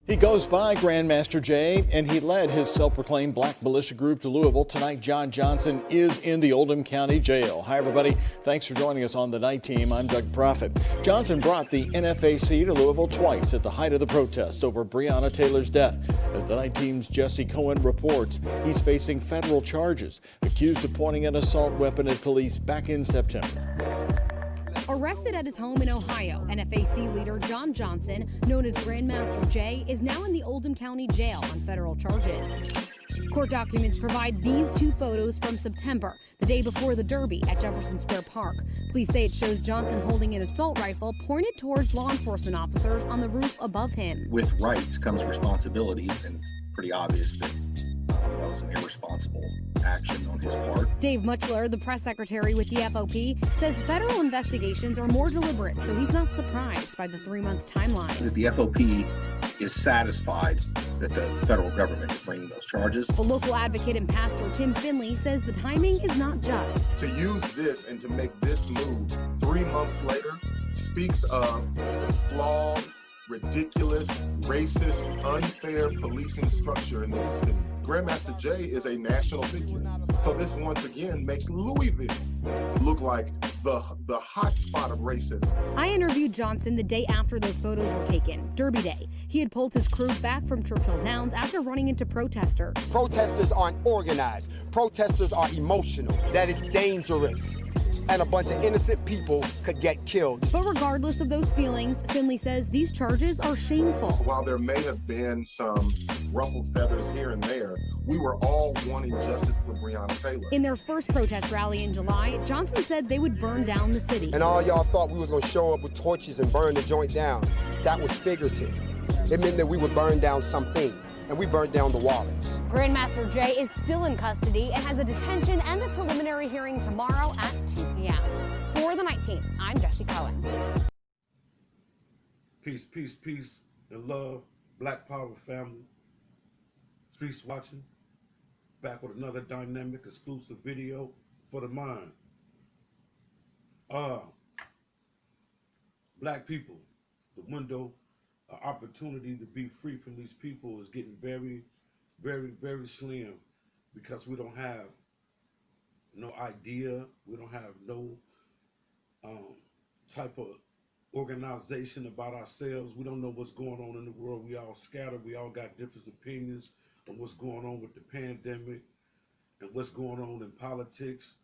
He goes by Grandmaster Jay, and he led his self-proclaimed black militia group to Louisville. Tonight, John Johnson is in the Oldham County Jail. Hi, everybody. Thanks for joining us on the Night Team. I'm Doug Proffitt. Johnson brought the NFAC to Louisville twice at the height of the protests over Breonna Taylor's death. As the Night Team's Jesse Cohen reports, he's facing federal charges, accused of pointing an assault weapon at police back in September. Arrested at his home in Ohio, NFAC leader John Johnson, known as Grandmaster Jay, is now in the Oldham County Jail on federal charges. Court documents provide these two photos from September, the day before the Derby at Jefferson Square Park. Police say it shows Johnson holding an assault rifle pointed towards law enforcement officers on the roof above him. With rights comes responsibilities, and it's pretty obvious that that was an irresponsible action on his part. Dave Muchler, the press secretary with the FOP, says federal investigations are more deliberate, so he's not surprised by the 3-month timeline. The FOP is satisfied that the federal government is bringing those charges. The local advocate and pastor Tim Finley says the timing is not just. To use this and to make this move 3 months later speaks of the flawed, ridiculous, racist, unfair policing structure in this city. Grandmaster Jay is a national figure. So this once again makes Louisville look like the hot spot of racism. I interviewed Johnson the day after those photos were taken, Derby Day. He had pulled his crew back from Churchill Downs after running into protesters. Protesters aren't organized. Protesters are emotional. That is dangerous. And a bunch of innocent people could get killed. But regardless of those feelings, Finley says these charges are shameful. While there may have been some ruffled feathers here and there, we were all wanting justice for Breonna Taylor. In their first protest rally in July, Johnson said they would burn down the city. And all y'all thought we was gonna show up with torches and burn the joint down. That was figurative. It meant that we would burn down something, and we burned down the wallets. Grandmaster Jay is still in custody and has a detention and a preliminary hearing tomorrow at 2 p.m. For the Night Team, I'm Jesse Cohen. Peace, peace, peace, and love. Black Power family. Streets watching. Back with another dynamic exclusive video for the mind. Black people, the window, opportunity to be free from these people is getting very, very, very slim because we don't have no idea. We don't have no type of organization about ourselves. We don't know what's going on in the world. We all scattered. We all got different opinions on what's going on with the pandemic and what's going on in politics.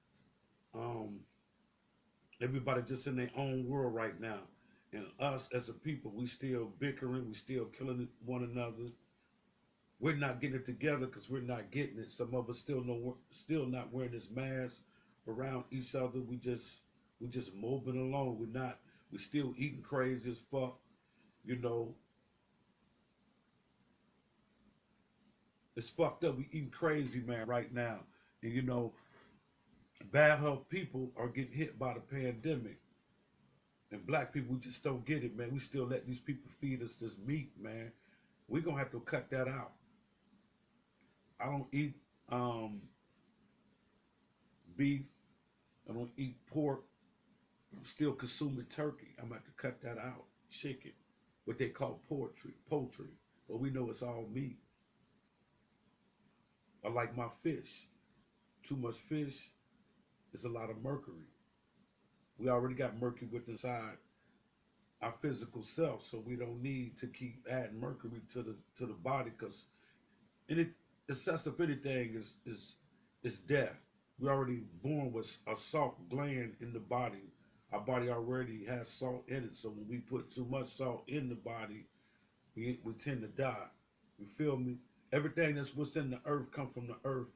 Everybody just in their own world right now. And us as a people, we still bickering. We still killing one another. We're not getting it together because we're not getting it. Some of us still not wearing this mask around each other. We just moving along. We still eating crazy as fuck, you know. It's fucked up. We eating crazy, man, right now. And you know, bad health people are getting hit by the pandemic. And black people, we just don't get it, man. We still let these people feed us this meat, man. We're gonna have to cut that out. I don't eat beef. I don't eat pork. I'm still consuming turkey. I'm gonna have to cut that out. Chicken, what they call poultry. But we know it's all meat. I like my fish. Too much fish is a lot of mercury. We already got mercury within inside our physical self, so we don't need to keep adding mercury to the body, because excessive anything is death. We're already born with a salt gland in the body. Our body already has salt in it, so when we put too much salt in the body, we tend to die. You feel me? Everything that's what's in the earth come from the earth.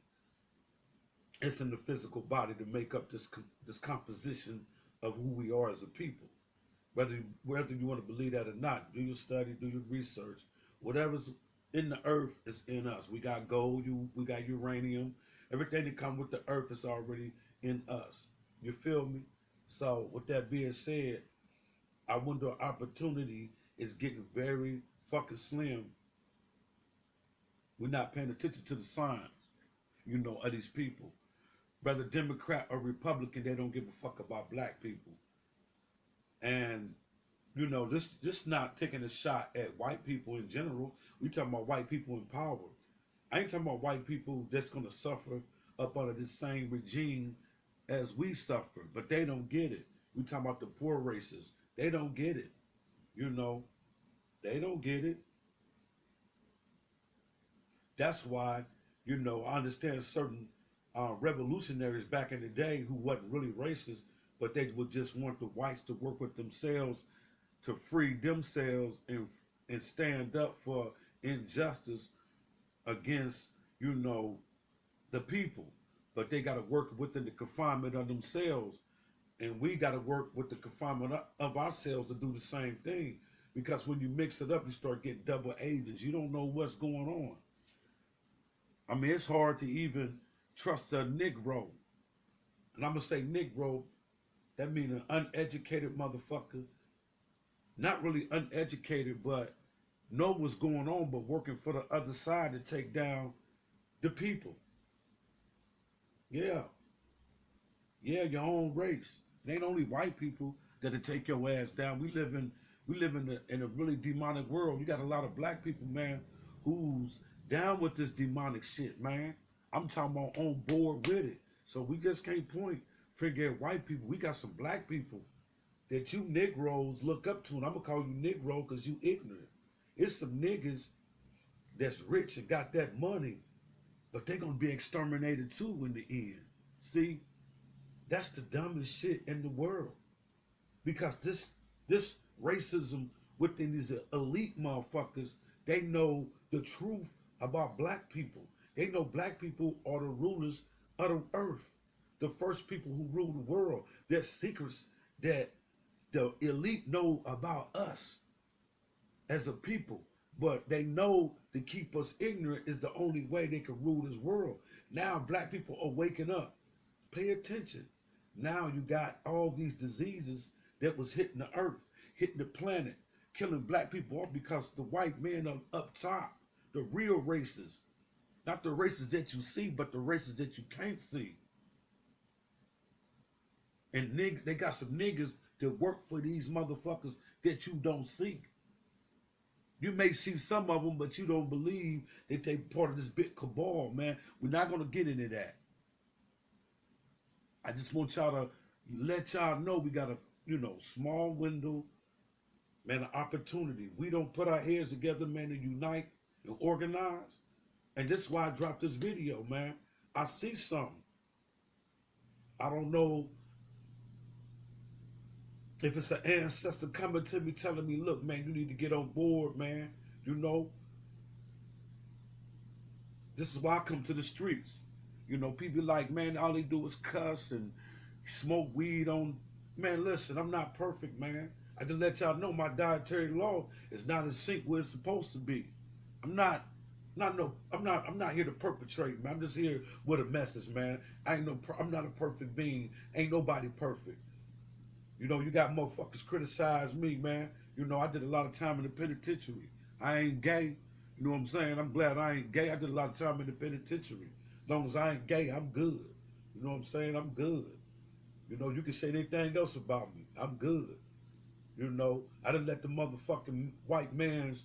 It's in the physical body to make up this composition of who we are as a people. Whether you want to believe that or not, do your study, do your research. Whatever's in the earth is in us. We got gold, we got uranium. Everything that comes with the earth is already in us. You feel me? So with that being said, our window of opportunity is getting very fucking slim. We're not paying attention to the signs, you know, of these people. Whether Democrat or Republican, they don't give a fuck about black people. And you know, this not taking a shot at white people in general. We talking about white people in power. I ain't talking about white people that's gonna suffer up under the same regime as we suffer, but they don't get it. We talking about the poor races. They don't get it. You know, they don't get it. That's why, you know, I understand certain revolutionaries back in the day who wasn't really racist, but they would just want the whites to work with themselves to free themselves and stand up for injustice against, you know, the people. But they got to work within the confinement of themselves. And we got to work with the confinement of ourselves to do the same thing. Because when you mix it up, you start getting double agents. You don't know what's going on. I mean, it's hard to even trust a Negro. And I'm going to say Negro, that means an uneducated motherfucker. Not really uneducated, but know what's going on, but working for the other side to take down the people. Yeah. Yeah, your own race. It ain't only white people that'll take your ass down. We live in a really demonic world. You got a lot of black people, man, who's down with this demonic shit, man. I'm talking about on board with it. So we just can't point finger at white people. We got some black people that you Negroes look up to, and I'm gonna call you Negro because you ignorant. It's some niggas that's rich and got that money, but they're gonna be exterminated too in the end. See, that's the dumbest shit in the world. Because this racism within these elite motherfuckers, they know the truth about black people. They know black people are the rulers of the earth, the first people who rule the world. There's secrets that the elite know about us as a people, but they know to keep us ignorant is the only way they can rule this world. Now black people are waking up. Pay attention. Now you got all these diseases that was hitting the earth, hitting the planet, killing black people off because the white men are up top, the real races. Not the races that you see, but the races that you can't see. And they got some niggas that work for these motherfuckers that you don't see. You may see some of them, but you don't believe that they part of this big cabal, man. We're not going to get into that. I just want y'all to let y'all know we got a, you know, small window, man, an opportunity. We don't put our heads together, man, to unite and organize. And this is why I dropped this video, man. I see something. I don't know if it's an ancestor coming to me telling me, look, man, you need to get on board, man. You know, this is why I come to the streets. You know, people like, man, all they do is cuss and smoke weed on. Man, listen, I'm not perfect, man. I just let y'all know my dietary law is not in sync where it's supposed to be. I'm not here to perpetrate, man. I'm just here with a message, man. I'm not a perfect being. Ain't nobody perfect. You know, you got motherfuckers criticize me, man. You know, I did a lot of time in the penitentiary. I ain't gay. You know what I'm saying? I'm glad I ain't gay. I did a lot of time in the penitentiary. As long as I ain't gay, I'm good. You know what I'm saying? I'm good. You know, you can say anything else about me. I'm good. You know, I didn't let the motherfucking white man's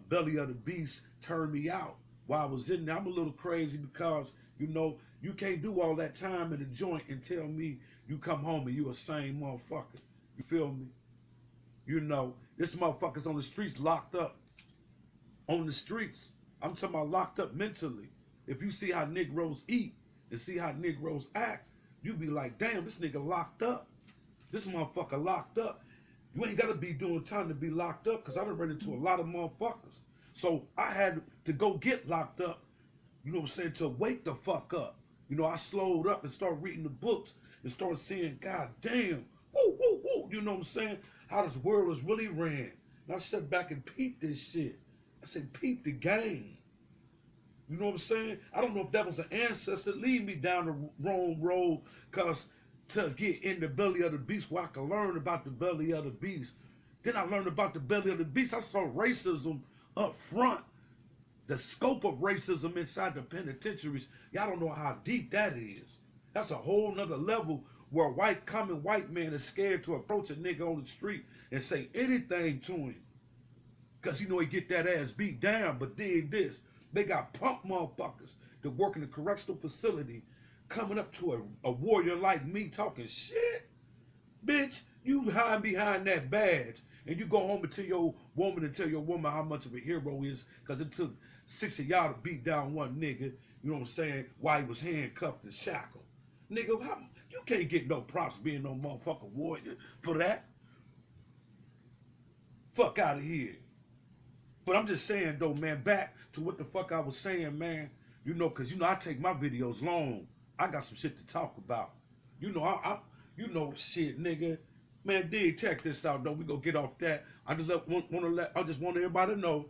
belly of the beast turn me out while I was in there. I'm a little crazy because, you know, you can't do all that time in the joint and tell me you come home and you a sane motherfucker. You feel me? You know, this motherfucker's on the streets locked up. On the streets. I'm talking about locked up mentally. If you see how Negroes eat and see how Negroes act, you be like, damn, this nigga locked up. This motherfucker locked up. You ain't got to be doing time to be locked up because I done run into a lot of motherfuckers. So I had to go get locked up, you know what I'm saying, to wake the fuck up. You know, I slowed up and started reading the books and started seeing, God damn, woo, woo, woo, you know what I'm saying, how this world is really ran. And I sat back and peeped this shit. I said, peep the game. You know what I'm saying? I don't know if that was an ancestor leading me down the wrong road, because to get in the belly of the beast where I could learn about the belly of the beast. Then I learned about the belly of the beast. I saw racism up front, the scope of racism inside the penitentiaries. Y'all don't know how deep that is. That's a whole nother level where a common white man is scared to approach a nigga on the street and say anything to him. Because he know he get that ass beat down. But dig this. They got punk motherfuckers that work in a correctional facility coming up to a warrior like me talking shit. Bitch, you hide behind that badge and you go home and tell your woman how much of a hero is because it took 6 of y'all to beat down one nigga, you know what I'm saying, while he was handcuffed and shackled. Nigga, you can't get no props being no motherfucking warrior for that. Fuck out of here. But I'm just saying though, man, back to what the fuck I was saying, man. You know, cause you know I take my videos long. I got some shit to talk about. You know, you know shit, nigga. Man, dig, check this out though. We gonna get off that. I just want everybody to know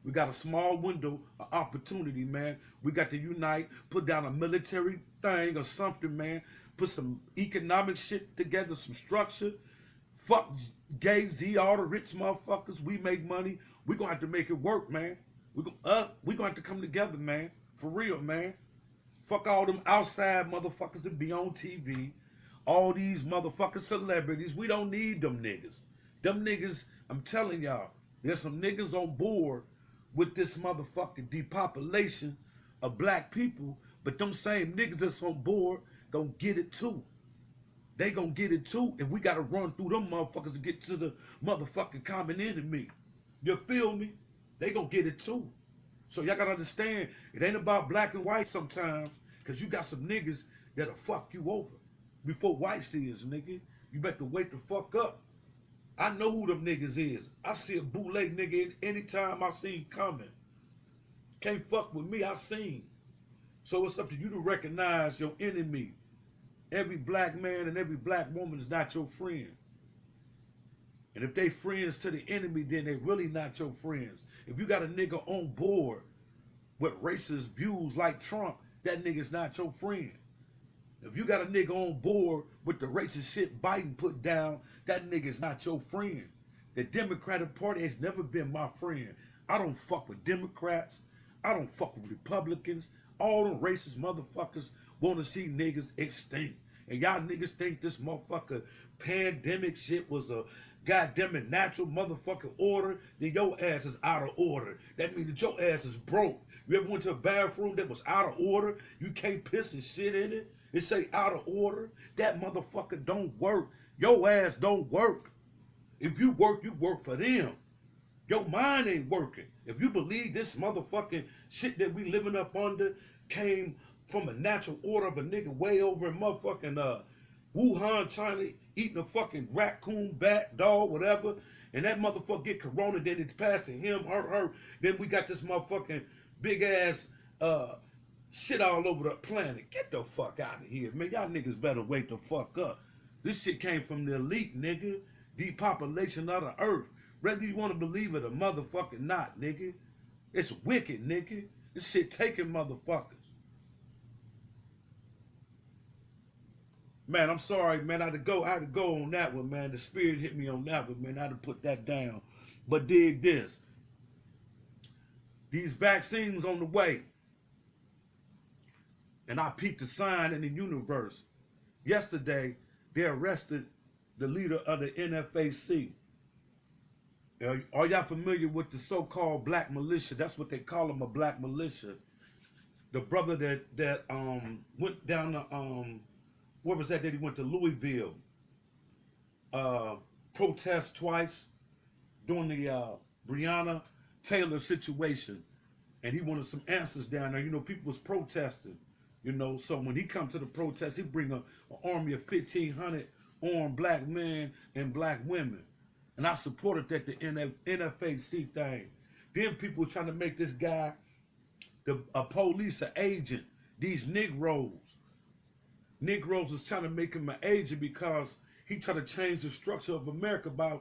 we got a small window of opportunity, man. We got to unite, put down a military thing or something, man. Put some economic shit together, some structure. Fuck Jay-Z, all the rich motherfuckers. We make money. We gonna have to make it work, man. We gonna have to come together, man. For real, man. Fuck all them outside motherfuckers that be on TV. All these motherfucking celebrities. We don't need them niggas. Them niggas, I'm telling y'all, there's some niggas on board with this motherfucking depopulation of black people, but them same niggas that's on board gonna get it too. They gonna get it too, and we gotta run through them motherfuckers to get to the motherfucking common enemy. You feel me? They gonna get it too. So y'all gotta understand, it ain't about black and white sometimes, cause you got some niggas that'll fuck you over before whites is, nigga. You better wake the fuck up. I know who them niggas is. I see a bootleg nigga anytime I see him coming. Can't fuck with me, I seen. So it's up to you to recognize your enemy. Every black man and every black woman is not your friend. And if they friends to the enemy, then they really not your friends. If you got a nigga on board with racist views like Trump, that nigga's not your friend. If you got a nigga on board with the racist shit Biden put down, that nigga's not your friend. The Democratic Party has never been my friend. I don't fuck with Democrats. I don't fuck with Republicans. All them racist motherfuckers want to see niggas extinct. And y'all niggas think this motherfucker pandemic shit was a goddamn natural motherfucking order, then your ass is out of order. That means that your ass is broke. You ever went to a bathroom that was out of order? You can't piss and shit in it? It say out of order? That motherfucker don't work. Your ass don't work. If you work for them. Your mind ain't working. If you believe this motherfucking shit that we living up under came from a natural order of a nigga way over in motherfucking Wuhan, China, eating a fucking raccoon, bat, dog, whatever, and that motherfucker get corona, then it's passing him, her, then we got this motherfucking big ass shit all over the planet. Get the fuck out of here, man. Y'all niggas better wake the fuck up. This shit came from the elite, nigga. Depopulation of the earth. Whether you want to believe it or motherfucking not, nigga. It's wicked, nigga. This shit taking motherfuckers. Man, I'm sorry, man. I had to go on that one, man. The spirit hit me on that one, man. I had to put that down. But dig this. These vaccines on the way. And I peeped the sign in the universe. Yesterday, they arrested the leader of the NFAC. Are y'all familiar with the so-called black militia? That's what they call them, a black militia. The brother that went down to where was that he went to Louisville, protest twice during the Breonna Taylor situation, and he wanted some answers down there. You know, people was protesting, you know, so when he come to the protest, he bring an army of 1,500 armed black men and black women, and I supported that the NFAC thing. Then people were trying to make this guy a police, an agent. These Negroes was trying to make him an agent because he tried to change the structure of America by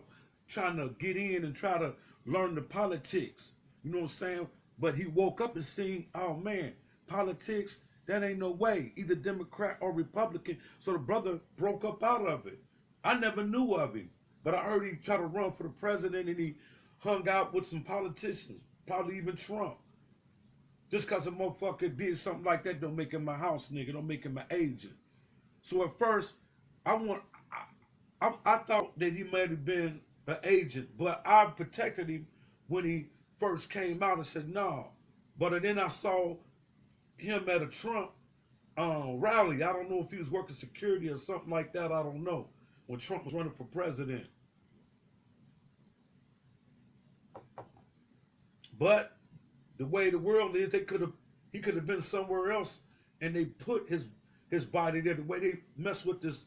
trying to get in and try to learn the politics. You know what I'm saying? But he woke up and seen, oh man, politics, that ain't no way, either Democrat or Republican. So the brother broke up out of it. I never knew of him, but I heard he tried to run for the president and he hung out with some politicians, probably even Trump. Just because a motherfucker did something like that don't make him my house nigga, don't make him an agent. So at first, I thought that he might have been an agent, but I protected him when he first came out and said no. But then I saw him at a Trump rally. I don't know if he was working security or something like that. I don't know. When Trump was running for president. But the way the world is, he could have been somewhere else, and they put his body there. The way they mess with this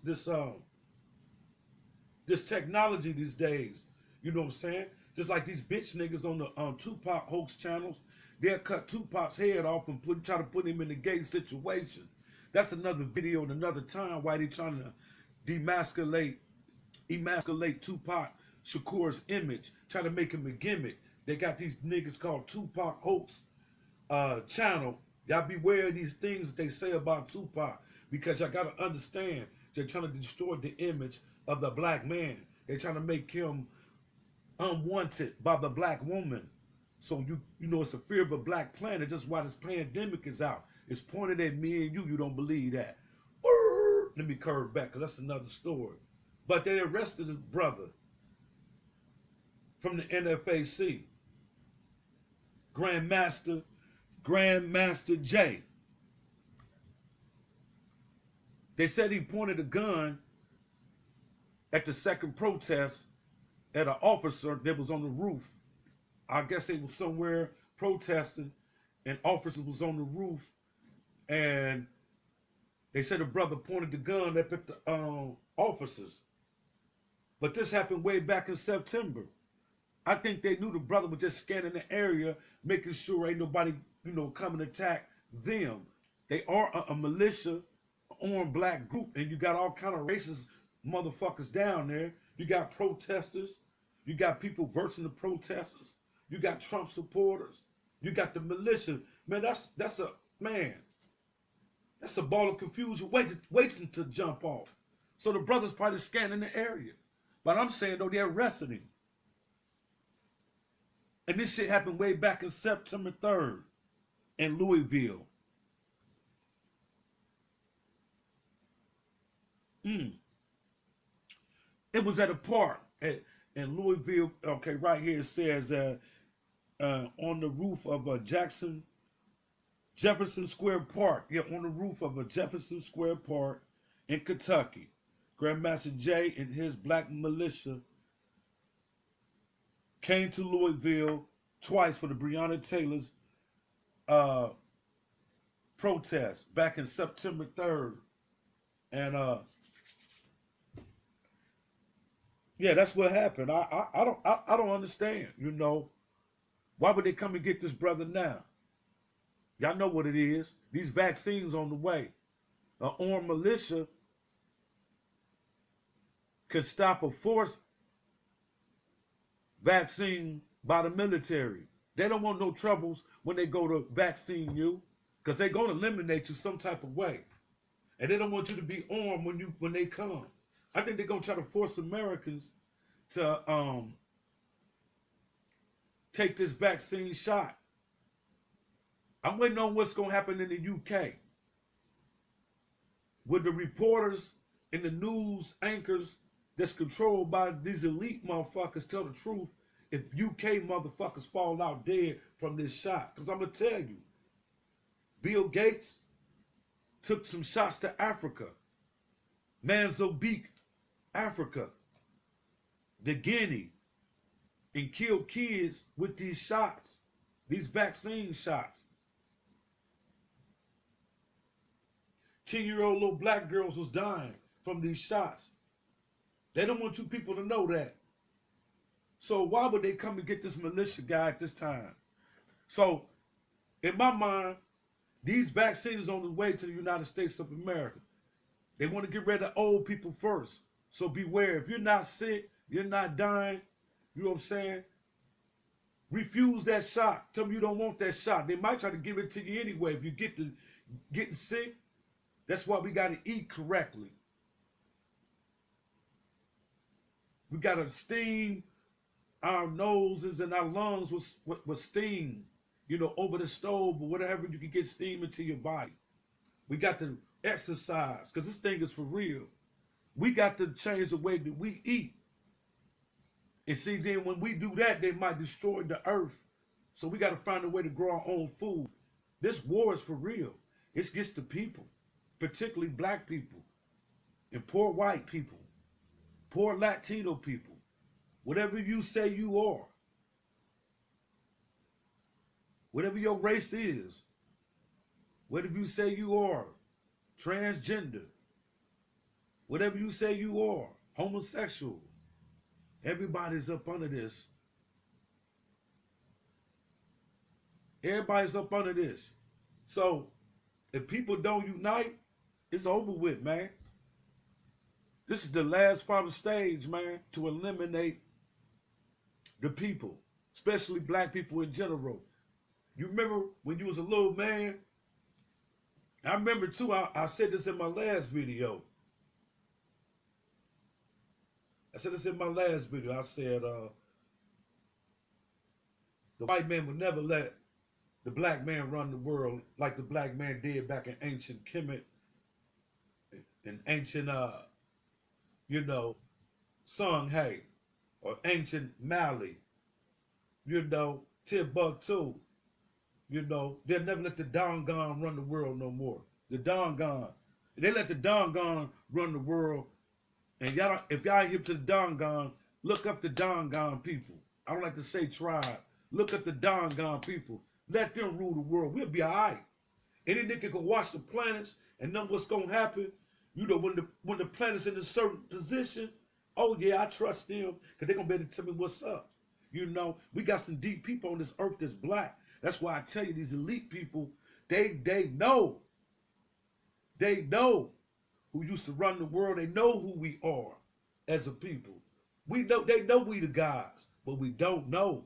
technology these days, you know what I'm saying? Just like these bitch niggas on the Tupac hoax channels, they'll cut Tupac's head off and try to put him in a gay situation. That's another video and another time why they trying to emasculate Tupac Shakur's image, try to make him a gimmick. They got these niggas called Tupac hoax channel. Y'all beware of these things that they say about Tupac, because y'all gotta understand they're trying to destroy the image of the black man. They're trying to make him unwanted by the black woman. So you know it's a fear of a black planet. That's why this pandemic is out. It's pointed at me and you. You don't believe that. Let me curve back, because that's another story. But they arrested his brother from the NFAC, Grandmaster J. They said he pointed a gun at the second protest at an officer that was on the roof. I guess they was somewhere protesting, and officer was on the roof, and they said the brother pointed the gun up at the officers. But this happened way back in September. I think they knew the brother was just scanning the area, making sure ain't nobody, come and attack them. They are a militia, armed black group, and you got all kind of racist motherfuckers down there. You got protesters. You got people versing the protesters. You got Trump supporters. You got the militia. Man, that's a ball of confusion waiting to jump off. So the brother's probably scanning the area. But I'm saying, though, they arrested him. And this shit happened way back in September 3rd in Louisville. It was at a park in Louisville. Okay, right here it says on the roof of a Jefferson Square Park. Yeah, on the roof of a Jefferson Square Park in Kentucky. Grandmaster J and his black militia came to Louisville twice for the Breonna Taylor's protest back in September 3rd. And yeah, that's what happened. I don't understand, Why would they come and get this brother now? Y'all know what it is. These vaccines on the way. An armed militia can stop a forced vaccine by the military. They don't want no troubles when they go to vaccine you, because they're going to eliminate you some type of way. And they don't want you to be armed when they come. I think they're going to try to force Americans to take this vaccine shot. I'm waiting on what's going to happen in the UK. With the reporters and the news anchors that's controlled by these elite motherfuckers tell the truth if UK motherfuckers fall out dead from this shot. Because I'm going to tell you, Bill Gates took some shots to Africa. Mozambique, Africa, the Guinea, and killed kids with these shots, these vaccine shots. 10-year-old little black girls was dying from these shots. They don't want you people to know that. So why would they come and get this militia guy at this time? So in my mind, these vaccines are on the way to the United States of America. They want to get rid of old people first. So beware. If you're not sick, you're not dying, you know what I'm saying? Refuse that shot. Tell them you don't want that shot. They might try to give it to you anyway. If you getting sick, that's why we got to eat correctly. We got to steam our noses and our lungs with steam, over the stove or whatever you can get steam into your body. We got to exercise, because this thing is for real. We got to change the way that we eat. And see, then when we do that, they might destroy the earth. So we got to find a way to grow our own food. This war is for real. It's against the people, particularly black people and poor white people, poor Latino people, whatever you say you are, whatever your race is, whatever you say you are, transgender, whatever you say you are, homosexual, everybody's up under this. Everybody's up under this. So if people don't unite, it's over with, man. This is the last final stage, man, to eliminate the people, especially black people in general. You remember when you was a little man? I remember too, I said this in my last video. I said the white man would never let the black man run the world like the black man did back in ancient Kemet and ancient, Songhai or ancient Mali, Timbuktu. They'll never let the Dongan run the world no more. The Dongan. They let the Dongan run the world. And y'all, if y'all ain't hip to the Dongan, look up the Dongan people. I don't like to say tribe. Look up the Dongan people. Let them rule the world. We'll be all right. Any nigga can watch the planets and know what's going to happen. When the planet's in a certain position, oh yeah, I trust them because they're going to be able to tell me what's up. We got some deep people on this earth that's black. That's why I tell you, these elite people, they know. They know who used to run the world. They know who we are as a people. They know we the gods, but we don't know.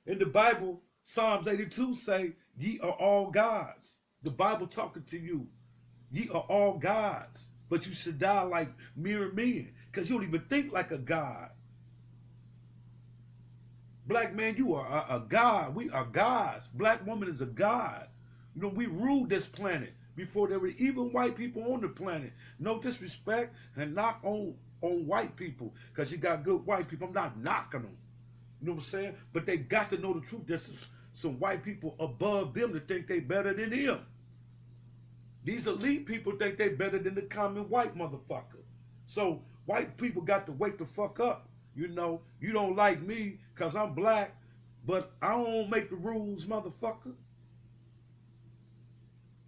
In the Bible, Psalms 82 say, ye are all gods. The Bible talking to you. Ye are all gods, but you should die like mere men, because you don't even think like a god. Black man, you are a god. We are gods. Black woman is a god. We ruled this planet before there were even white people on the planet. No disrespect and knock on white people, because you got good white people. I'm not knocking them. You know what I'm saying? But they got to know the truth. There's some white people above them that think they better than them. These elite people think they better than the common white motherfucker. So white people got to wake the fuck up. You don't like me because I'm black, but I don't make the rules, motherfucker.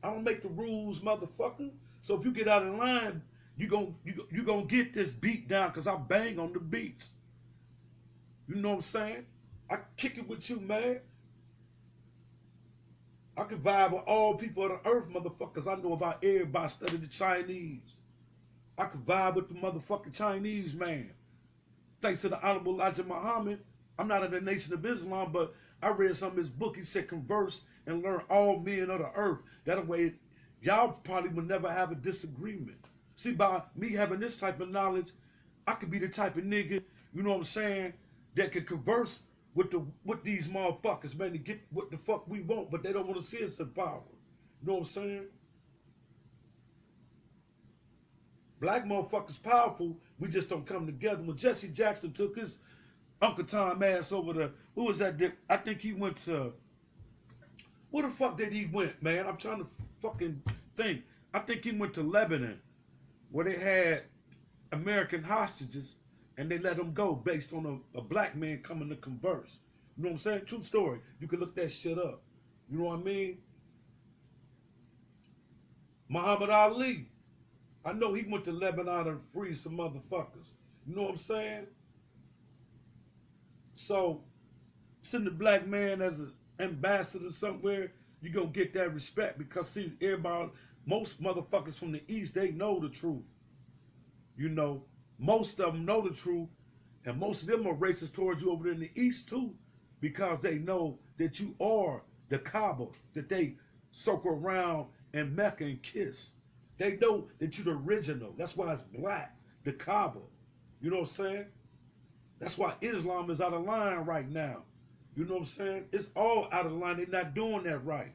I don't make the rules, motherfucker. So if you get out of line, you gonna get this beat down because I bang on the beats. You know what I'm saying? I kick it with you, man. I can vibe with all people of the earth, motherfuckers. I know about everybody. I studied the Chinese. I can vibe with the motherfucking Chinese, man. Thanks to the Honorable Elijah Muhammad, I'm not in the Nation of Islam, but I read some of his book. He said, converse and learn all men of the earth. That way, y'all probably would never have a disagreement. See, by me having this type of knowledge, I could be the type of nigga, you know what I'm saying, that could converse with these motherfuckers, man, to get what the fuck we want, but they don't want to see us in power. You know what I'm saying? Black motherfuckers powerful, we just don't come together. When Jesse Jackson took his Uncle Tom ass over to, who was that? I think he went to, where the fuck did he went, man? I'm trying to fucking think. I think he went to Lebanon, where they had American hostages, and they let them go based on a black man coming to converse. You know what I'm saying? True story. You can look that shit up. You know what I mean? Muhammad Ali. I know he went to Lebanon and freed some motherfuckers. You know what I'm saying? So, send the black man as an ambassador somewhere, you're going to get that respect because, see, everybody, most motherfuckers from the East, they know the truth. Most of them know the truth, and most of them are racist towards you over there in the East, too, because they know that you are the Kaaba, that they circle around and Mecca and kiss. They know that you're the original. That's why it's black, the Kaaba. You know what I'm saying? That's why Islam is out of line right now. You know what I'm saying? It's all out of line. They're not doing that right.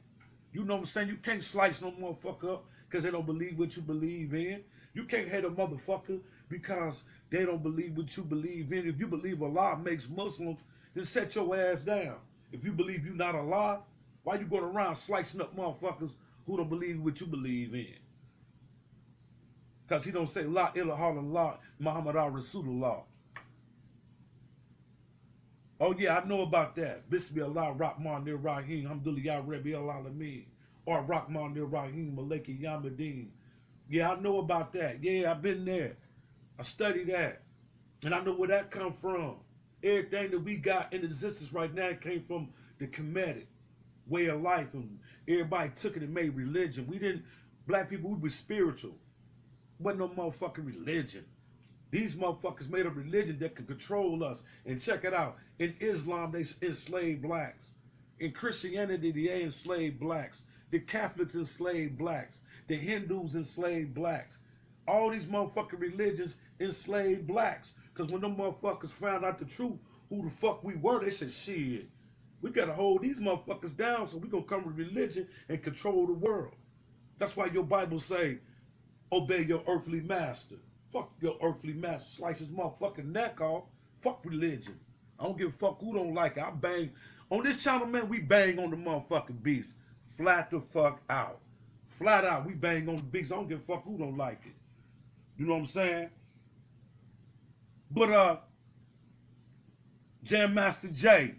You know what I'm saying? You can't slice no motherfucker up because they don't believe what you believe in. You can't hate a motherfucker because they don't believe what you believe in. If you believe Allah makes Muslims, then set your ass down. If you believe you not Allah, why you going around slicing up motherfuckers who don't believe what you believe in? Because he don't say La ilaha illallah Muhammad Rasulullah. Oh yeah, I know about that. Bismillah Rahman Rahim Alhamdulillah Rabbi Alamin. Or Rahman Rahim Maliki Yamadeen. Yeah, I know about that. Yeah, I've been there. I studied that. And I know where that come from. Everything that we got in existence right now came from the Kemetic way of life. And everybody took it and made religion. We didn't, black people, we were spiritual. Wasn't no motherfucking religion. These motherfuckers made a religion that can control us. And check it out. In Islam, they enslaved blacks. In Christianity, they enslaved blacks. The Catholics enslaved blacks. The Hindus enslaved blacks. All these motherfucking religions enslaved blacks. Because when them motherfuckers found out the truth, who the fuck we were, they said, shit, we got to hold these motherfuckers down so we going to come with religion and control the world. That's why your Bible say, obey your earthly master. Fuck your earthly master. Slice his motherfucking neck off. Fuck religion. I don't give a fuck who don't like it. I bang. On this channel, man, we bang on the motherfucking beast. Flat the fuck out. Flat out, we bang on the beast. I don't give a fuck who don't like it. You know what I'm saying? But, Jam Master Jay,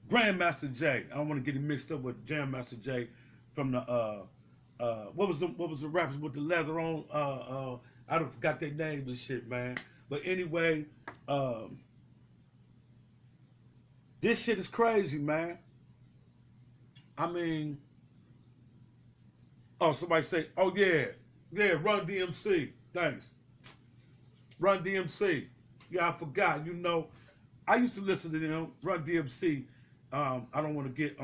Grandmaster Jay. I don't want to get it mixed up with Jam Master Jay from the, what was the rappers with the leather on? I don't forgot their names and shit, man. But anyway, this shit is crazy, man. I mean, oh, somebody say, oh yeah, Run DMC. Thanks. Run DMC. Yeah, I forgot. You know, I used to listen to them. Run DMC. I don't want to get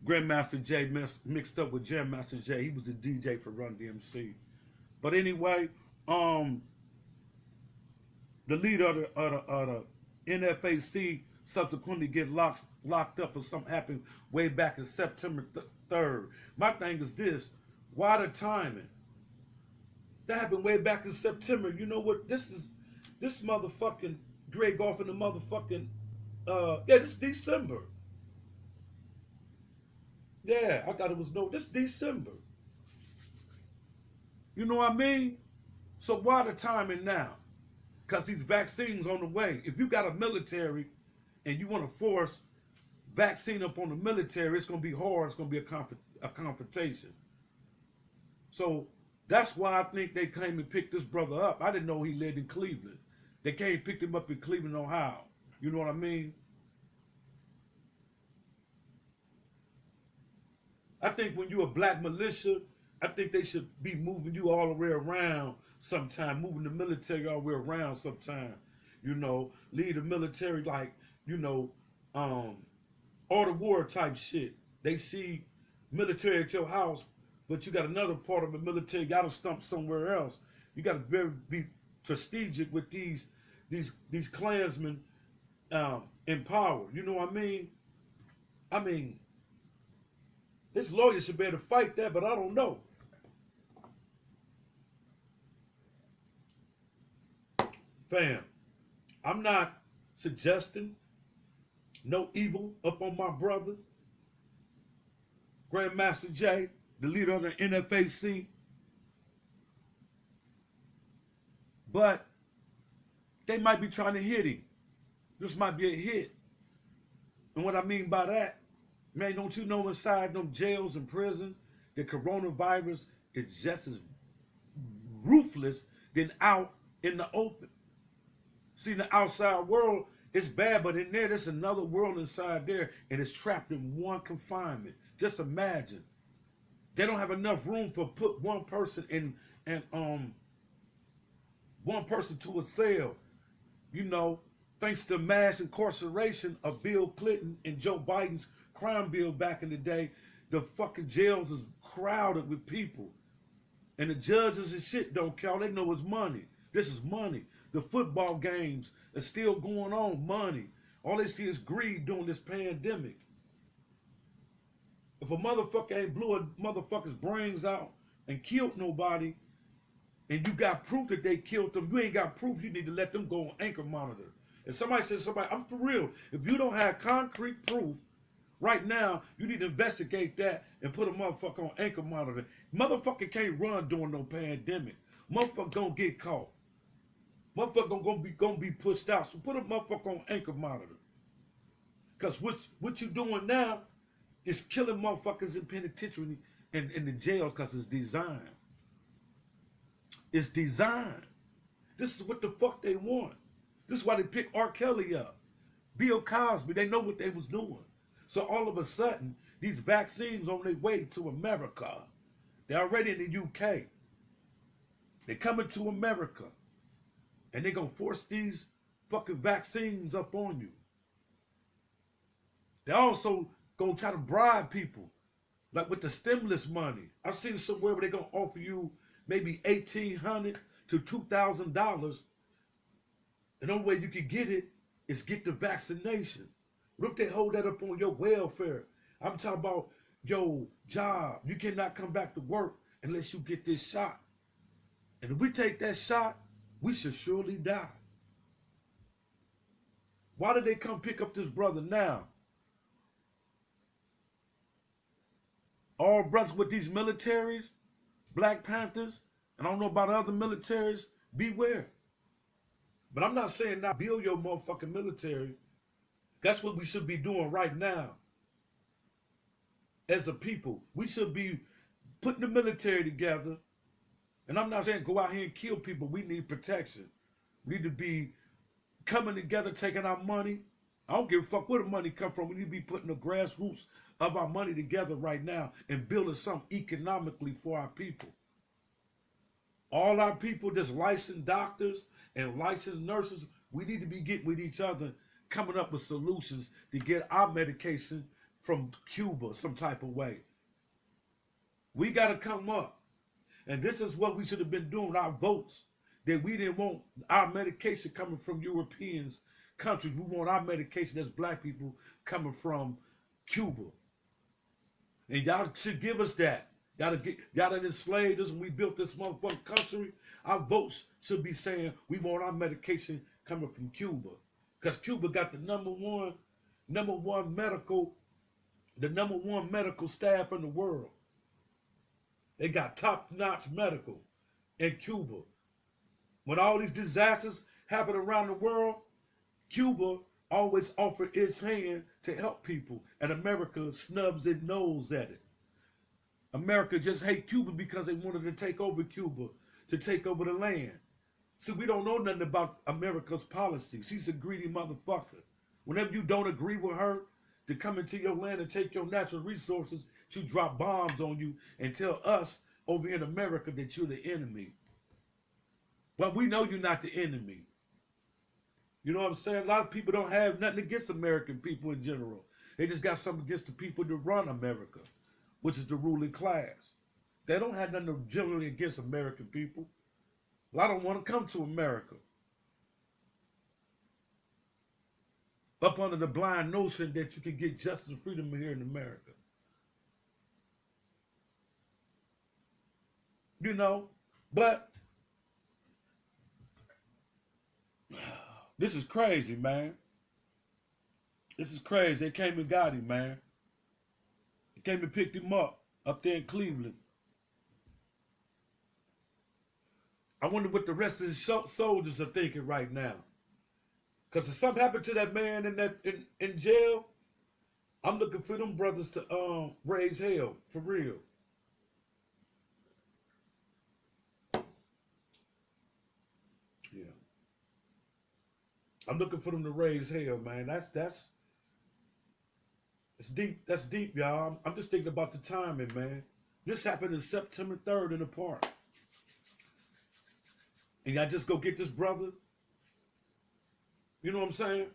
Grandmaster Jay mixed up with Jam Master Jay. He was the DJ for Run DMC. But anyway, the leader of the NFAC subsequently get locked up, or something happened way back in September 3rd. My thing is this: why the timing? That happened way back in September. You know what? This motherfucking Greg off in the motherfucking this is December. Yeah, I thought it was this December. You know what I mean? So why the timing now? Because these vaccines on the way. If you got a military and you want to force vaccine up on the military, it's going to be hard. It's going to be a confrontation. So that's why I think they came and picked this brother up. I didn't know he lived in Cleveland. They came and picked him up in Cleveland, Ohio. You know what I mean? I think when you're a black militia, I think they should be moving you all the way around sometime, moving the military all the way around sometime. You know, lead the military like, you know, all the war type shit. They see military at your house, but you got another part of the military got to stump somewhere else. You got to be strategic with these Klansmen in power. You know what I mean? I mean, this lawyer should be able to fight that, but I don't know. Fam, I'm not suggesting no evil up on my brother, Grandmaster Jay, the leader of the NFAC. But they might be trying to hit him. This might be a hit. And what I mean by that, man, don't you know inside them jails and prison, the coronavirus is just as ruthless than out in the open. See, the outside world is bad, but in there, there's another world inside there, and it's trapped in one confinement. Just imagine. They don't have enough room for put one person in, and one person to a cell. You know, thanks to mass incarceration of Bill Clinton and Joe Biden's crime bill back in the day, the fucking jails is crowded with people. And the judges and shit don't count. They know it's money. This is money. The football games are still going on, money. All they see is greed during this pandemic. If a motherfucker ain't blew a motherfucker's brains out and killed nobody, and you got proof that they killed them, you ain't got proof, you need to let them go on anchor monitor. If somebody says somebody, I'm for real, if you don't have concrete proof, right now, you need to investigate that and put a motherfucker on anchor monitor. Motherfucker can't run during no pandemic. Motherfucker gonna get caught. Motherfucker gonna be pushed out. So put a motherfucker on anchor monitor. Cause what you doing now is killing motherfuckers in penitentiary and in the jail because it's designed. It's designed. This is what the fuck they want. This is why they pick R. Kelly up. Bill Cosby, they know what they was doing. So all of a sudden, these vaccines on their way to America. They're already in the UK. They're coming to America. And they're going to force these fucking vaccines up on you. They're also going to try to bribe people. Like with the stimulus money. I've seen somewhere where they're going to offer you maybe $1,800 to $2,000. And the only way you can get it is get the vaccination. What if they hold that up on your welfare? I'm talking about your job. You cannot come back to work unless you get this shot. And if we take that shot, we should surely die. Why did they come pick up this brother now? All brothers with these militaries, Black Panthers, and I don't know about other militaries, beware. But I'm not saying not build your motherfucking military. That's what we should be doing right now. As a people, we should be putting the military together. And I'm not saying go out here and kill people. We need protection. We need to be coming together, taking our money. I don't give a fuck where the money come from. We need to be putting the grassroots of our money together right now and building something economically for our people. All our people that's licensed doctors and licensed nurses, we need to be getting with each other, coming up with solutions to get our medication from Cuba some type of way. We got to come up. And this is what we should have been doing, our votes, that we didn't want our medication coming from Europeans countries. We want our medication as Black people coming from Cuba. And y'all should give us that. Y'all that enslaved us when we built this motherfucking country. Our votes should be saying we want our medication coming from Cuba. Because Cuba got the number one medical staff in the world. They got top-notch medical in Cuba. When all these disasters happen around the world, Cuba always offered its hand to help people, and America snubs its nose at it. America just hate Cuba because they wanted to take over Cuba, to take over the land. See, we don't know nothing about America's policy. She's a greedy motherfucker. Whenever you don't agree with her to come into your land and take your natural resources, she drop bombs on you and tell us over in America that you're the enemy. Well, we know you're not the enemy. You know what I'm saying? A lot of people don't have nothing against American people in general. They just got something against the people that run America, which is the ruling class. They don't have nothing generally against American people. Well, I don't want to come to America. Up under the blind notion that you can get justice and freedom here in America. You know, but this is crazy, man. This is crazy. They came and got him, man. They came and picked him up there in Cleveland. I wonder what the rest of the soldiers are thinking right now. Because if something happened to that man in jail, I'm looking for them brothers to raise hell, for real. Yeah. I'm looking for them to raise hell, man. That's deep. That's deep, y'all. I'm just thinking about the timing, man. This happened on September 3rd in the park. And y'all just go get this brother. You know what I'm saying?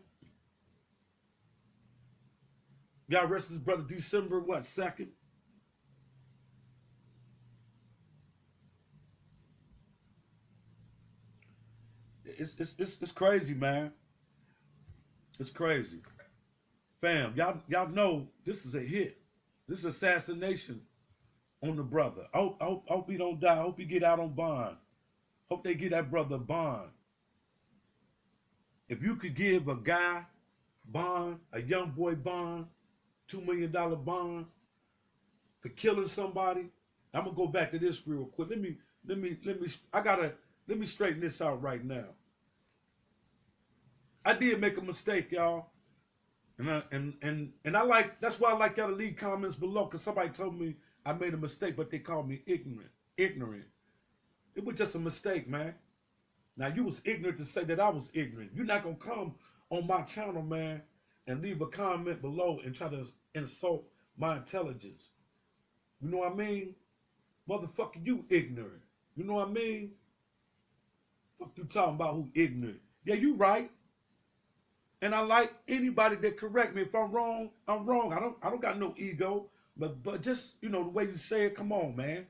Y'all arrested this brother December, what, 2nd? It's crazy, man. It's crazy. Fam, y'all know this is a hit. This is assassination on the brother. I hope he don't die. I hope he get out on bond. Hope they give that brother a bond. If you could give a guy bond, a young boy bond, $2 million bond for killing somebody. I'm gonna go back to this real quick. Let me straighten this out right now. I did make a mistake, y'all. And I like, that's why I like y'all to leave comments below, because somebody told me I made a mistake, but they called me ignorant. It was just a mistake, man. Now, you was ignorant to say that I was ignorant. You're not going to come on my channel, man, and leave a comment below and try to insult my intelligence. You know what I mean? Motherfucker, you ignorant. You know what I mean? Fuck you talking about who ignorant. Yeah, you right. And I like anybody that correct me. If I'm wrong, I'm wrong. I don't got no ego. But just, you know, the way you say it, come on, man.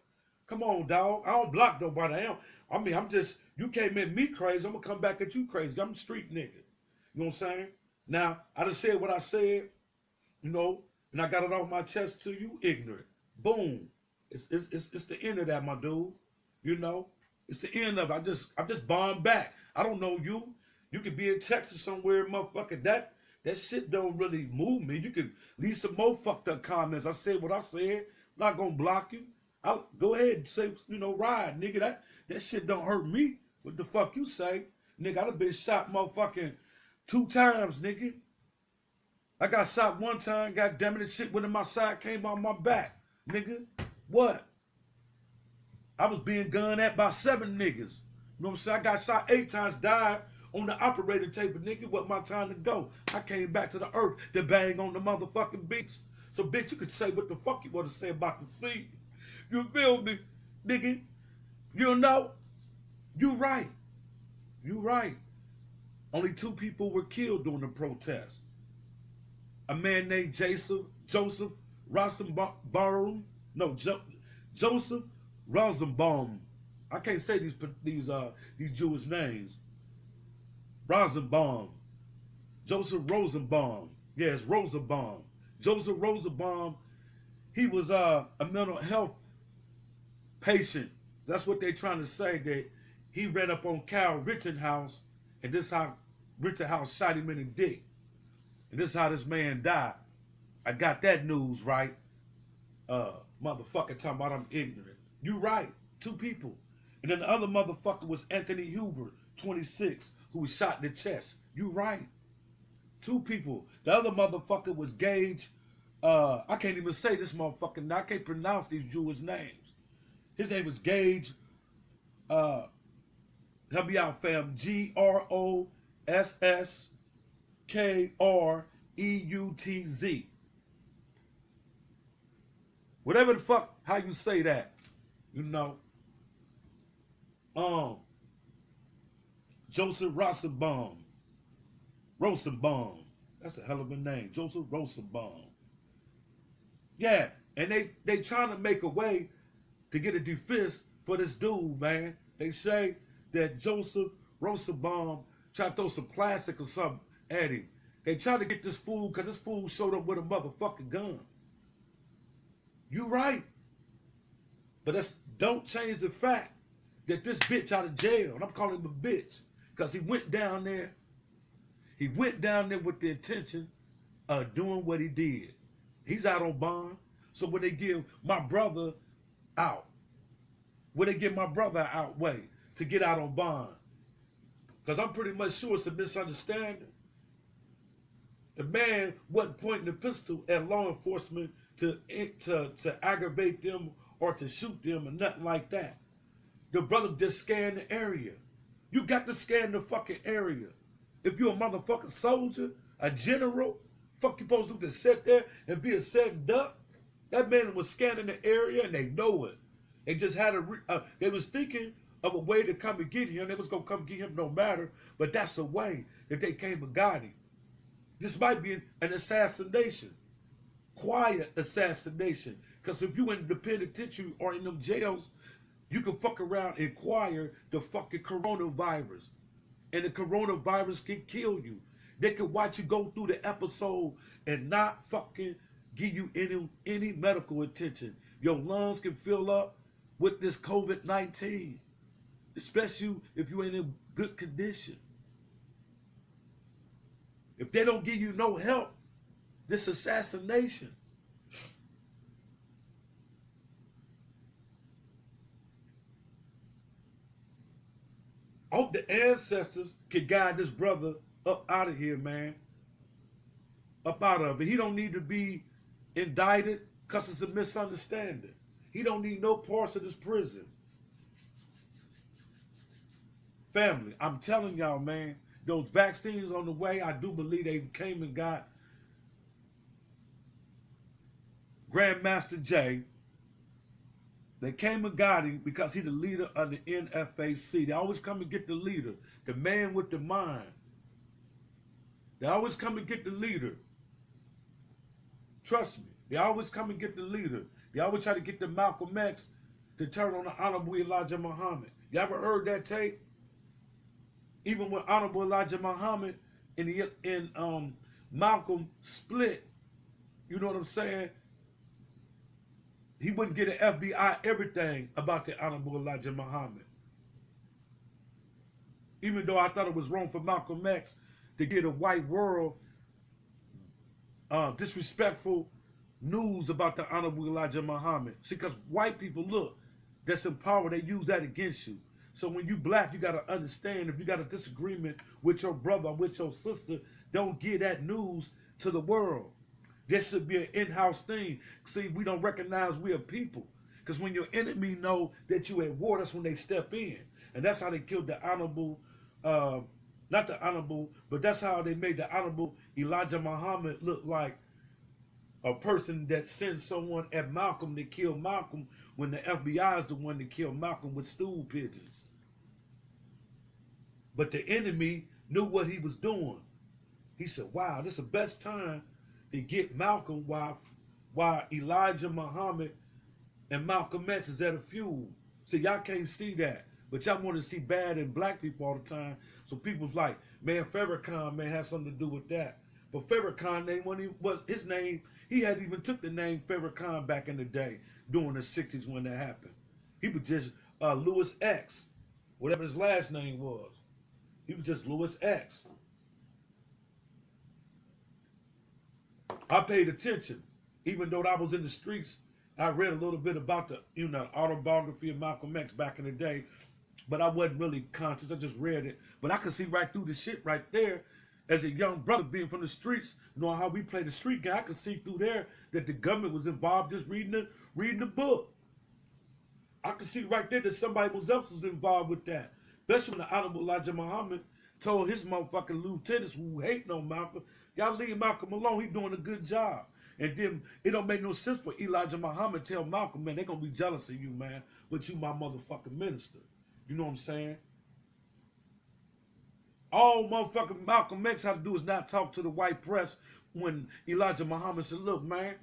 Come on, dog. I don't block nobody. I'm just, you came at me crazy, I'm going to come back at you crazy. I'm a street nigga. You know what I'm saying? Now, I just said what I said, you know, and I got it off my chest to you, ignorant. Boom. It's the end of that, my dude. You know? It's the end of it. I just bombed back. I don't know you. You could be in Texas somewhere, motherfucker. That shit don't really move me. You can leave some more fucked up comments. I said what I said. I'm not going to block you. I'll go ahead and say, you know, ride, nigga. That shit don't hurt me. What the fuck you say? Nigga, I done been shot motherfucking 2 times, nigga. I got shot 1 time, goddamn it, this shit went in my side, came out my back. Nigga, what? I was being gunned at by 7 niggas. You know what I'm saying? I got shot 8 times, died on the operating table, nigga. What my time to go? I came back to the earth to bang on the motherfucking beach. So, bitch, you could say what the fuck you want to say about the sea. You feel me, nigga? You know? You right. You right. Only 2 people were killed during the protest. A man named Joseph Rosenbaum. No, Joseph Rosenbaum. I can't say these Jewish names. Rosenbaum. Joseph Rosenbaum. Yes, Rosenbaum. Joseph Rosenbaum. He was a mental health patient. That's what they trying to say, that he ran up on Kyle Rittenhouse, and this how Rittenhouse shot him in the dick. And this is how this man died. I got that news right. Motherfucker talking about I'm ignorant. You right. 2 people. And then the other motherfucker was Anthony Hubert, 26, who was shot in the chest. You right. 2 people. The other motherfucker was Gage. I can't even say this motherfucker now. I can't pronounce these Jewish names. His name was Gage. Help me out, fam. Grosskeutz. Whatever the fuck, how you say that, you know. Joseph Rosenbaum. That's a hell of a name. Joseph Rosenbaum. Yeah, and they trying to make a way to get a defense for this dude, man. They say that Joseph Rosenbaum tried to throw some plastic or something at him. They tried to get this fool because this fool showed up with a motherfucking gun. You right. But that don't change the fact that this bitch out of jail, and I'm calling him a bitch, because he went down there. He went down there with the intention of doing what he did. He's out on bond. So when they give my brother out, when they give my brother out way to get out on bond, because I'm pretty much sure it's a misunderstanding. The man wasn't pointing the pistol at law enforcement to aggravate them or to shoot them or nothing like that. The brother just scanned the area. You got to scan the fucking area. If you're a motherfucking soldier, a general, fuck you supposed to do to sit there and be a sitting duck? That man was scanning the area and they know it. They just had they was thinking of a way to come and get him. They was going to come get him no matter, but that's a way that they came and got him. This might be an assassination. Quiet assassination. Because if you in the penitentiary or in them jails, you can fuck around and acquire the fucking coronavirus. And the coronavirus can kill you. They can watch you go through the episode and not fucking give you any medical attention. Your lungs can fill up with this COVID-19. especially if you ain't in good condition. If they don't give you no help, this assassination. I hope the ancestors can guide this brother up out of here, man. Up out of it. He don't need to be indicted because it's a misunderstanding. He don't need no parts of this prison. Family, I'm telling y'all, man, those vaccines on the way, I do believe they came and got Grandmaster Jay. They came and got him because he's the leader of the NFAC. They always come and get the leader, the man with the mind. They always come and get the leader. Trust me, they always come and get the leader. They always try to get the Malcolm X to turn on the Honorable Elijah Muhammad. You ever heard that tape? Even when Honorable Elijah Muhammad and Malcolm split, you know what I'm saying? He wouldn't get an FBI everything about the Honorable Elijah Muhammad. Even though I thought it was wrong for Malcolm X to get a white world disrespectful news about the Honorable Elijah Muhammad. See, because white people, look, that's in power, they use that against you. So when you black, you got to understand, if you got a disagreement with your brother or with your sister, don't give that news to the world. This should be an in-house thing. See, we don't recognize we are people. Because when your enemy know that you at war, that's when they step in. And that's how they killed the Honorable, not the Honorable, but that's how they made the Honorable Elijah Muhammad look like a person that sent someone at Malcolm to kill Malcolm when the FBI is the one that killed Malcolm with stool pigeons. But the enemy knew what he was doing. He said, wow, this is the best time to get Malcolm while Elijah Muhammad and Malcolm X is at a fuel. See, y'all can't see that, but y'all want to see bad in black people all the time. So people's like, man, Farrakhan may have something to do with that. But Farrakhan name was his name. He hadn't even took the name Farrakhan back in the day during the 60s when that happened. He was just Louis X, whatever his last name was. He was just Louis X. I paid attention, even though I was in the streets. I read a little bit about the, autobiography of Malcolm X back in the day, but I wasn't really conscious. I just read it. But I could see right through the shit right there. As a young brother being from the streets, knowing how we play the street game, I could see through there that the government was involved just reading the book. I could see right there that somebody else was involved with that. Especially when the Honorable Elijah Muhammad told his motherfucking lieutenants who hate on Malcolm, y'all leave Malcolm alone, he doing a good job. And then it don't make no sense for Elijah Muhammad to tell Malcolm, man, they gonna be jealous of you, man, but you my motherfucking minister. You know what I'm saying? All motherfucking Malcolm X had to do is not talk to the white press when Elijah Muhammad said, look, man,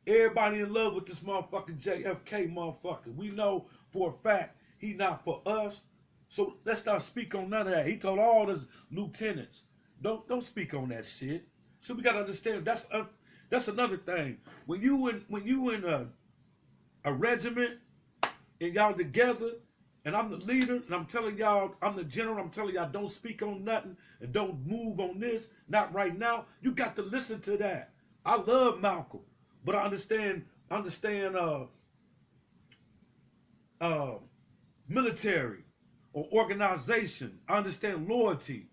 everybody in love with this motherfucking JFK motherfucker. We know for a fact he not for us, so let's not speak on none of that. He told all his lieutenants, don't speak on that shit. So we gotta understand that's another thing. When you in a regiment and y'all together, and I'm the leader, and I'm telling y'all, I'm the general, I'm telling y'all don't speak on nothing and don't move on this, not right now. You got to listen to that. I love Malcolm, but I understand military or organization. I understand loyalty.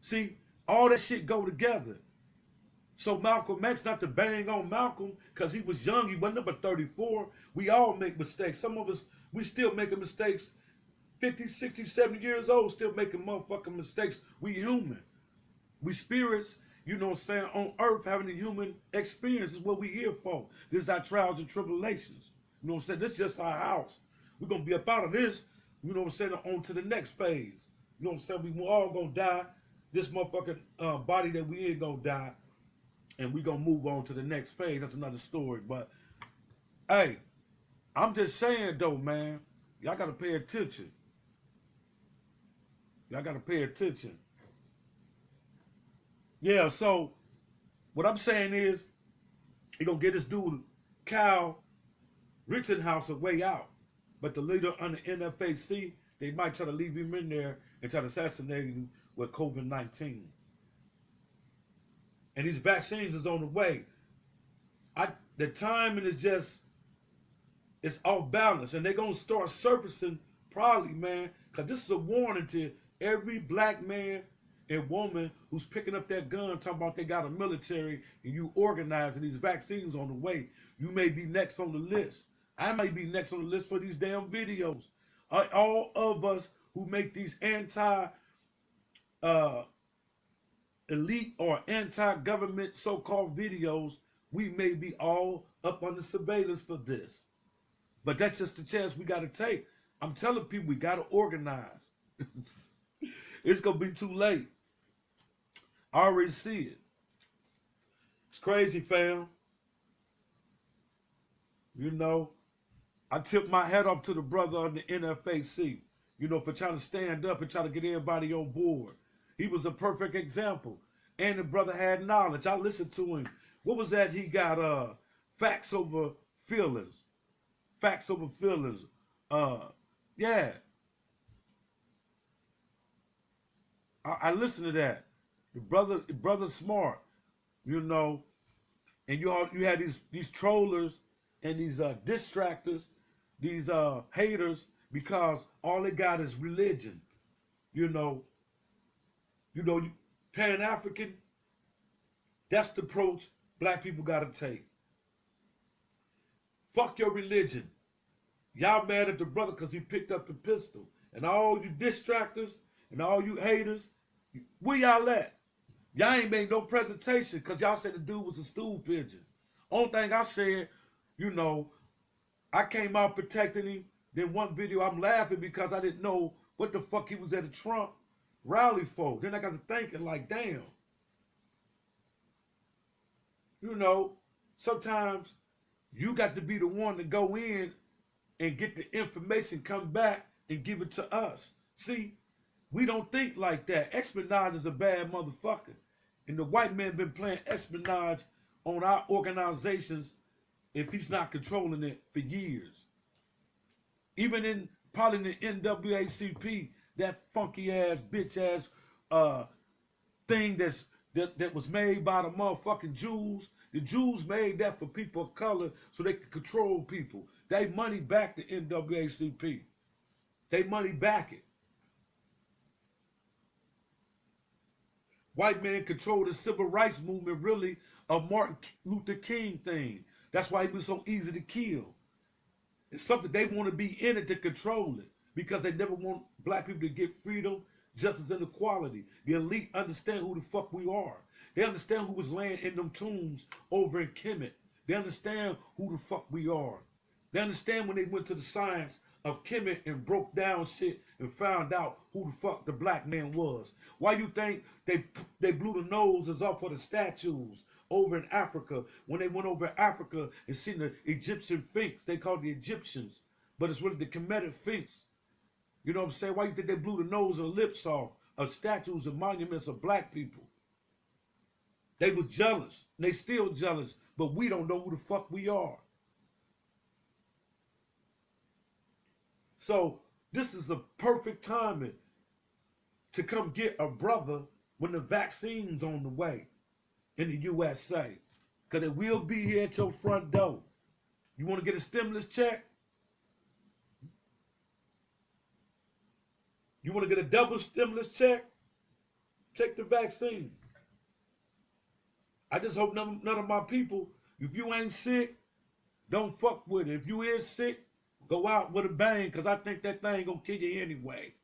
See, all that shit go together. So Malcolm X, not to bang on Malcolm, because he was young, he wasn't number 34. We all make mistakes. Some of us, we still making mistakes. 50, 60, 70 years old, still making motherfucking mistakes. We human. We spirits, you know what I'm saying, on earth having a human experience is what we here for. This is our trials and tribulations. You know what I'm saying? This is just our house. We're going to be up out of this, you know what I'm saying, on to the next phase. You know what I'm saying? We all going to die. This motherfucking body that we ain't going to die. And we going to move on to the next phase. That's another story. But, hey, I'm just saying, though, man, y'all got to pay attention. Y'all got to pay attention. Yeah, so what I'm saying is, he going to get this dude, Kyle Rittenhouse, a way out. But the leader under NFAC, they might try to leave him in there and try to assassinate him with COVID-19. And these vaccines is on the way. The timing is just, it's off balance. And they're going to start surfacing probably, man, because this is a warning to every black man and woman who's picking up that gun talking about they got a military and you organizing these vaccines on the way. You may be next on the list. I may be next on the list for these damn videos. All of us who make these elite or anti-government so-called videos, we may be all up under surveillance for this. But that's just the chance we got to take. I'm telling people we got to organize. It's going to be too late. I already see it. It's crazy, fam. You know, I tip my hat off to the brother on the NFAC, you know, for trying to stand up and try to get everybody on board. He was a perfect example. And the brother had knowledge. I listened to him. What was that? He got facts over feelings. Facts over feelings. Yeah. I listened to that. The brother's smart, you know. And you had these trollers and these distractors, these haters, because all they got is religion. You know, Pan-African, that's the approach black people got to take. Fuck your religion. Y'all mad at the brother because he picked up the pistol. And all you distractors and all you haters, where y'all at? Y'all ain't made no presentation because y'all said the dude was a stool pigeon. Only thing I said, you know, I came out protecting him. Then one video I'm laughing because I didn't know what the fuck he was at a Trump rally for. Then I got to thinking like, damn. You know, sometimes you got to be the one to go in and get the information, come back and give it to us. See, we don't think like that. Espionage is a bad motherfucker. And the white man been playing espionage on our organizations if he's not controlling it for years. Even in probably the NWACP, that funky ass, bitch ass thing that was made by the motherfucking Jews. The Jews made that for people of color so they could control people. They money back the NWACP. They money back it. White man controlled the civil rights movement, really, a Martin Luther King thing. That's why he was so easy to kill. It's something they want to be in it to control it because they never want black people to get freedom, justice, and equality. The elite understand who the fuck we are. They understand who was laying in them tombs over in Kemet. They understand who the fuck we are. They understand when they went to the science of Kemet and broke down shit and found out who the fuck the black man was. Why you think they blew the noses off of the statues over in Africa when they went over Africa and seen the Egyptian Sphinx? They called the Egyptians, but it's really the Kemetic Sphinx. You know what I'm saying? Why you think they blew the nose and lips off of statues and monuments of black people? They was jealous. They still jealous, but we don't know who the fuck we are. So this is a perfect timing to come get a brother when the vaccine's on the way in the USA. Because it will be here at your front door. You want to get a stimulus check? You want to get a double stimulus check? Take the vaccine. I just hope none of my people, if you ain't sick, don't fuck with it. If you is sick, go out with a bang, because I think that thing gonna kill you anyway.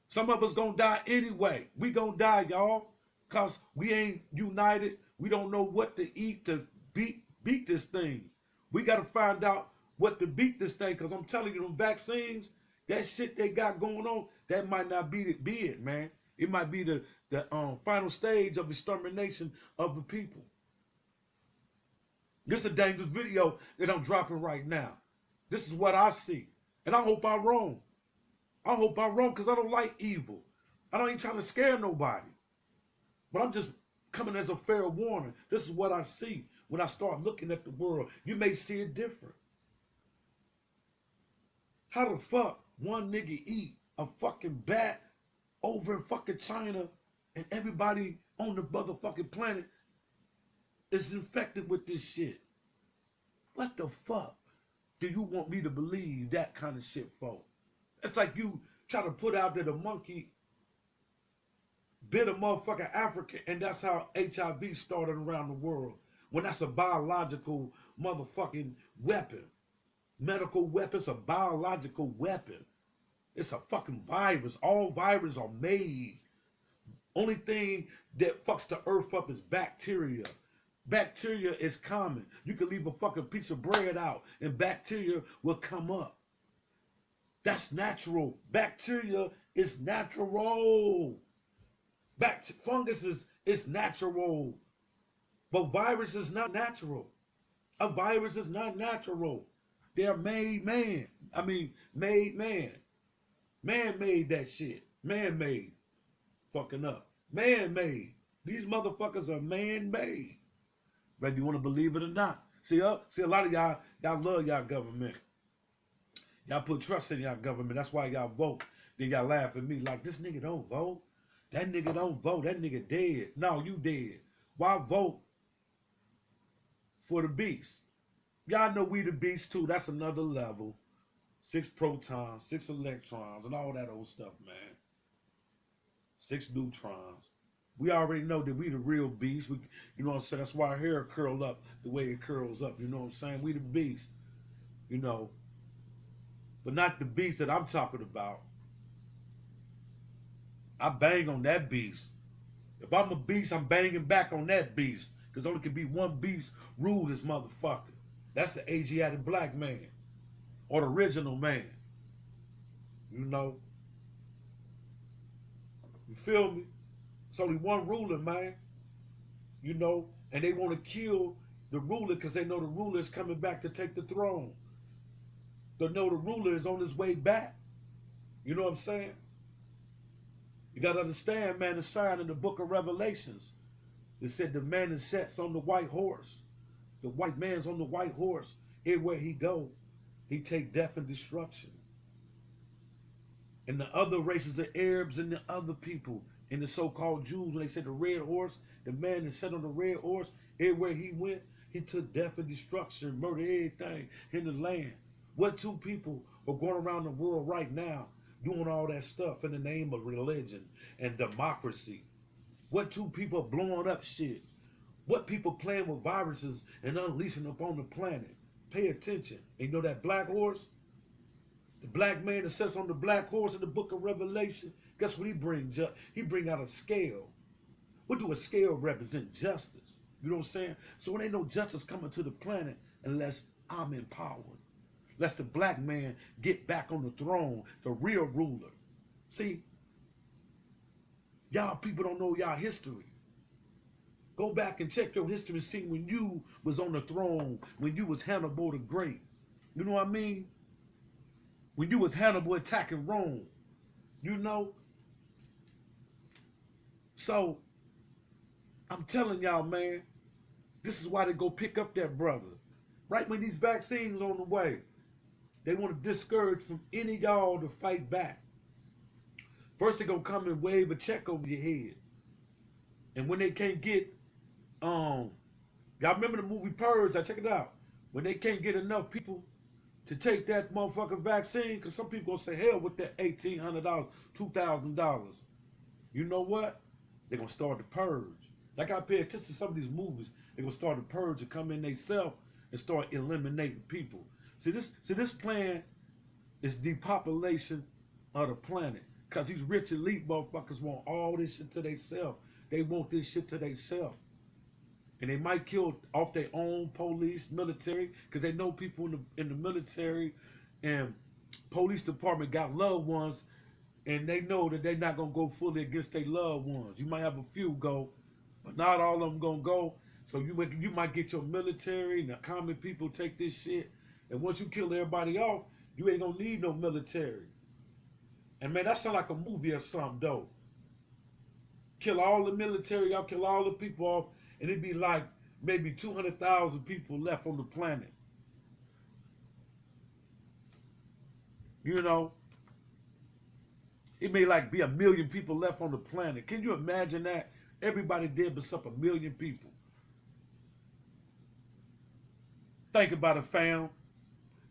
Some of us gonna die anyway. We gonna die, y'all, because we ain't united. We don't know what to eat to beat this thing. We got to find out what to beat this thing, because I'm telling you, them vaccines, that shit they got going on, that might not be it, man. It might be the final stage of extermination of the people. This is a dangerous video that I'm dropping right now. This is what I see. And I hope I'm wrong. I hope I'm wrong because I don't like evil. I don't even try to scare nobody. But I'm just coming as a fair warning. This is what I see when I start looking at the world. You may see it different. How the fuck one nigga eat a fucking bat over in fucking China and everybody on the motherfucking planet is infected with this shit? What the fuck do you want me to believe that kind of shit for? It's like you try to put out that a monkey bit a motherfucking African and that's how HIV started around the world. When that's a biological motherfucking weapon. Medical weapons, a biological weapon. It's a fucking virus. All viruses are made. Only thing that fucks the earth up is bacteria. Bacteria is common. You can leave a fucking piece of bread out and bacteria will come up. That's natural. Bacteria is natural. Fungus is natural. But virus is not natural. A virus is not natural. They're made man. Made man. Man made that shit. Man made. Fucking up. Man made. These motherfuckers are man made. Whether you want to believe it or not. See, a lot of y'all love y'all government. Y'all put trust in y'all government. That's why y'all vote. Then y'all laugh at me like, this nigga don't vote. That nigga don't vote. That nigga dead. No, you dead. Why vote for the beast? Y'all know we the beast too. That's another level. 6 protons, 6 electrons, and all that old stuff, man. 6 neutrons. We already know that we the real beast. You know what I'm saying? That's why our hair curl up the way it curls up. You know what I'm saying? We the beast. You know. But not the beast that I'm talking about. I bang on that beast. If I'm a beast, I'm banging back on that beast. Because only can be one beast rule this motherfucker. That's the Asiatic black man. Or the original man. You know? You feel me? It's only one ruler, man. You know? And they want to kill the ruler because they know the ruler is coming back to take the throne. They know the ruler is on his way back. You know what I'm saying? You got to understand, man, the sign in the book of Revelations. It said the man that sits on the white horse. The white man's on the white horse. Everywhere he go, he take death and destruction. And the other races, the Arabs and the other people, and the so-called Jews, when they said the red horse, the man that sat on the red horse, everywhere he went, he took death and destruction, murdered everything in the land. What 2 people are going around the world right now doing all that stuff in the name of religion and democracy? What 2 people are blowing up shit? What people playing with viruses and unleashing upon the planet? Pay attention. And you know that black horse? The black man that sits on the black horse in the book of Revelation, guess what he brings? He bring out a scale. What do a scale represent? Justice. You know what I'm saying? So there ain't no justice coming to the planet unless I'm empowered. Unless the black man get back on the throne, the real ruler. See, y'all people don't know y'all history. Go back and check your history and see when you was on the throne, when you was Hannibal the Great. You know what I mean? When you was Hannibal attacking Rome. You know? So, I'm telling y'all, man, this is why they go pick up that brother. Right when these vaccines on the way, they want to discourage from any y'all to fight back. First, they're going to come and wave a check over your head. And when they can't get, y'all remember the movie Purge? Check it out. When they can't get enough people to take that motherfucking vaccine, because some people going to say, hell with that $1,800, $2,000. You know what? They're going to start the purge. Like I pay attention to some of these movies. They're going to start the purge and come in themselves and start eliminating people. See this plan is depopulation of the planet. Because these rich elite motherfuckers want all this shit to themselves. They want this shit to themselves. And they might kill off their own police, military, because they know people in the military and police department got loved ones, and they know that they're not going to go fully against their loved ones. You might have a few go, but not all of them going to go. So you might get your military and the common people take this shit, and once you kill everybody off, you ain't going to need no military. And man, that sound like a movie or something, though. Kill all the military off, kill all the people off, and it'd be like maybe 200,000 people left on the planet. You know, it may like be 1 million people left on the planet. Can you imagine that? Everybody dead but 1 million people. Think about it, fam.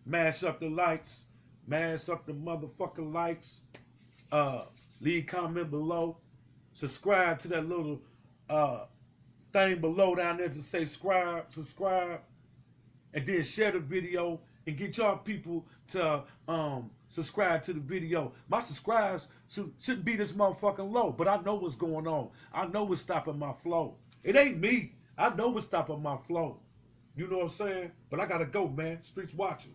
Mash up the lights. Mash up the motherfucking lights. Leave comment below. Subscribe to that little thing below down there to say subscribe. And then share the video and get y'all people to subscribe to the video. My subscribes shouldn't be this motherfucking low, but I know what's going on. I know what's stopping my flow. It ain't me. I know what's stopping my flow. You know what I'm saying? But I gotta go, man. Streets watching.